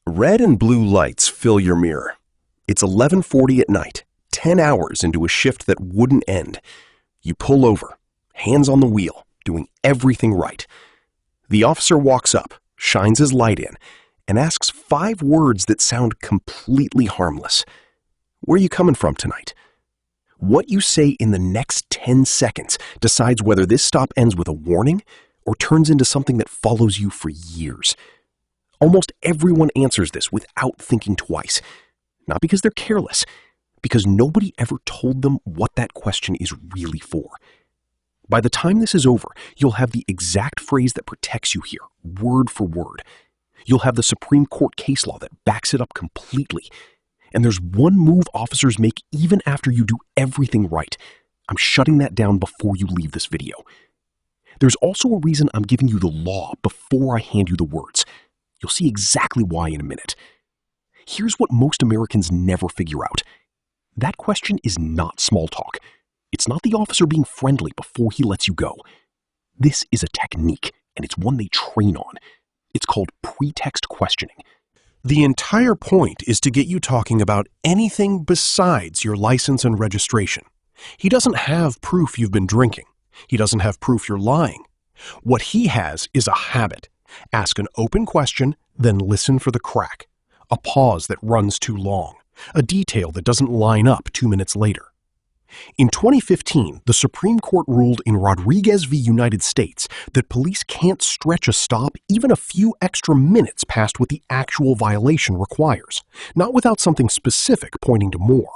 Red and blue lights fill your mirror. It's 11:40 at night, 10 hours into a shift that wouldn't end. You pull over, hands on the wheel, doing everything right. The officer walks up, shines his light in, and asks 5 words that sound completely harmless. Where are you coming from tonight? What you say in the next 10 seconds decides whether this stop ends with a warning or turns into something that follows you for years. Almost everyone answers this without thinking twice. Not because they're careless, because nobody ever told them what that question is really for. By the time this is over, you'll have the exact phrase that protects you here, word for word. You'll have the Supreme Court case law that backs it up completely. And there's one move officers make even after you do everything right. I'm shutting that down before you leave this video. There's also a reason I'm giving you the law before I hand you the words. You'll see exactly why in a minute. Here's what most Americans never figure out. That question is not small talk. It's not the officer being friendly before he lets you go. This is a technique, and it's one they train on. It's called pretext questioning. The entire point is to get you talking about anything besides your license and registration. He doesn't have proof you've been drinking. He doesn't have proof you're lying. What he has is a habit. Ask an open question, then listen for the crack. A pause that runs too long. A detail that doesn't line up 2 minutes later. In 2015, the Supreme Court ruled in Rodriguez v. United States that police can't stretch a stop even a few extra minutes past what the actual violation requires, not without something specific pointing to more.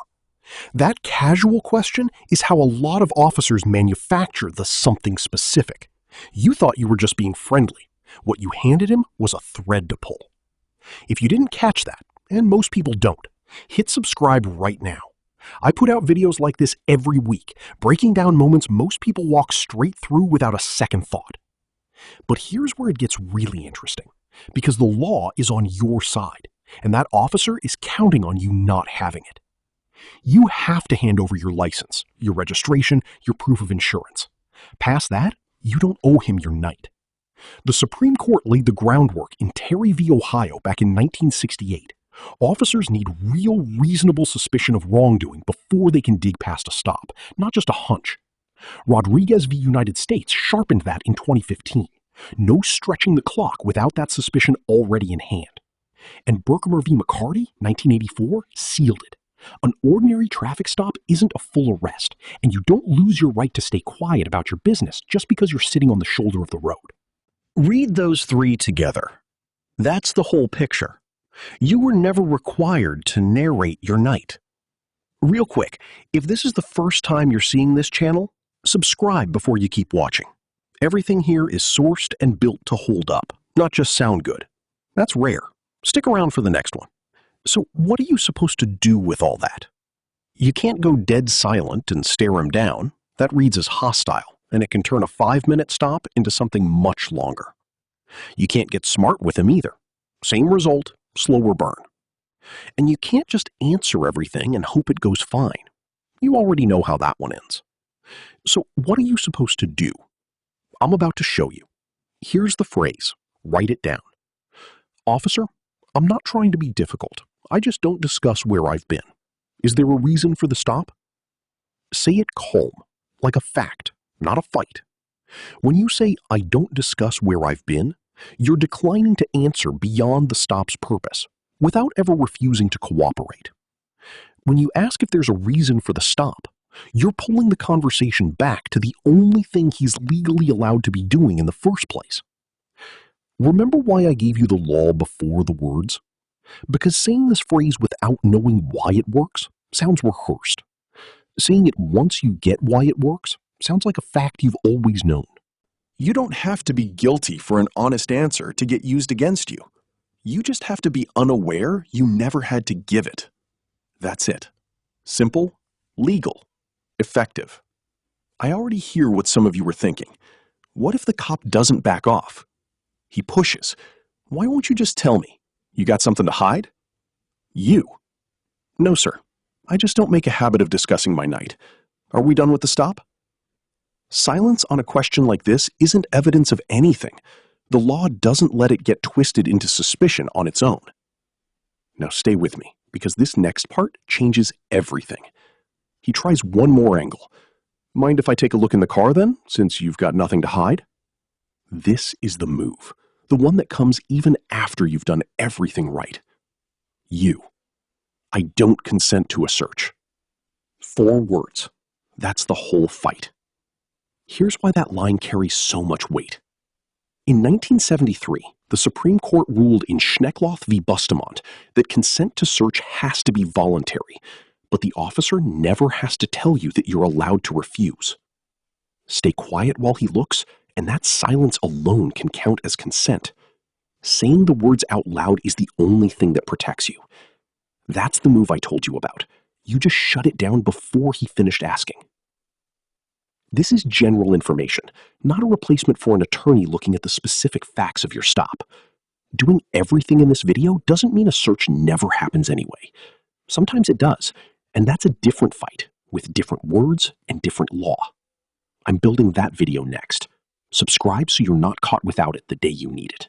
That casual question is how a lot of officers manufacture the something specific. You thought you were just being friendly. What you handed him was a thread to pull. If you didn't catch that, and most people don't, hit subscribe right now. I put out videos like this every week, breaking down moments most people walk straight through without a second thought. But here's where it gets really interesting, because the law is on your side, and that officer is counting on you not having it. You have to hand over your license, your registration, your proof of insurance. Past that, you don't owe him your night. The Supreme Court laid the groundwork in Terry v. Ohio back in 1968. Officers need real, reasonable suspicion of wrongdoing before they can dig past a stop, not just a hunch. Rodriguez v. United States sharpened that in 2015. No stretching the clock without that suspicion already in hand. And Berkmer v. McCarty, 1984, sealed it. An ordinary traffic stop isn't a full arrest, and you don't lose your right to stay quiet about your business just because you're sitting on the shoulder of the road. Read those 3 together. That's the whole picture. You were never required to narrate your night. Real quick, if this is the first time you're seeing this channel, subscribe before you keep watching. Everything here is sourced and built to hold up, not just sound good. That's rare. Stick around for the next one. So what are you supposed to do with all that? You can't go dead silent and stare him down. That reads as hostile, and it can turn a 5-minute stop into something much longer. You can't get smart with him either. Same result, slower burn. And you can't just answer everything and hope it goes fine. You already know how that one ends. So what are you supposed to do? I'm about to show you. Here's the phrase. Write it down. Officer, I'm not trying to be difficult. I just don't discuss where I've been. Is there a reason for the stop? Say it calm, like a fact, not a fight. When you say, I don't discuss where I've been, you're declining to answer beyond the stop's purpose, without ever refusing to cooperate. When you ask if there's a reason for the stop, you're pulling the conversation back to the only thing he's legally allowed to be doing in the first place. Remember why I gave you the law before the words? Because saying this phrase without knowing why it works sounds rehearsed. Saying it once you get why it works sounds like a fact you've always known. You don't have to be guilty for an honest answer to get used against you. You just have to be unaware you never had to give it. That's it. Simple, legal, effective. I already hear what some of you were thinking. What if the cop doesn't back off? He pushes. Why won't you just tell me? You got something to hide? You. No, sir. I just don't make a habit of discussing my night. Are we done with the stop? Silence on a question like this isn't evidence of anything. The law doesn't let it get twisted into suspicion on its own. Now stay with me, because this next part changes everything. He tries one more angle. Mind if I take a look in the car then, since you've got nothing to hide? This is the move, the one that comes even after you've done everything right. You. I don't consent to a search. 4 words. That's the whole fight. Here's why that line carries so much weight. In 1973, the Supreme Court ruled in Schneckloth v. Bustamante that consent to search has to be voluntary, but the officer never has to tell you that you're allowed to refuse. Stay quiet while he looks, and that silence alone can count as consent. Saying the words out loud is the only thing that protects you. That's the move I told you about. You just shut it down before he finished asking. This is general information, not a replacement for an attorney looking at the specific facts of your stop. Doing everything in this video doesn't mean a search never happens anyway. Sometimes it does, and that's a different fight, with different words and different law. I'm building that video next. Subscribe so you're not caught without it the day you need it.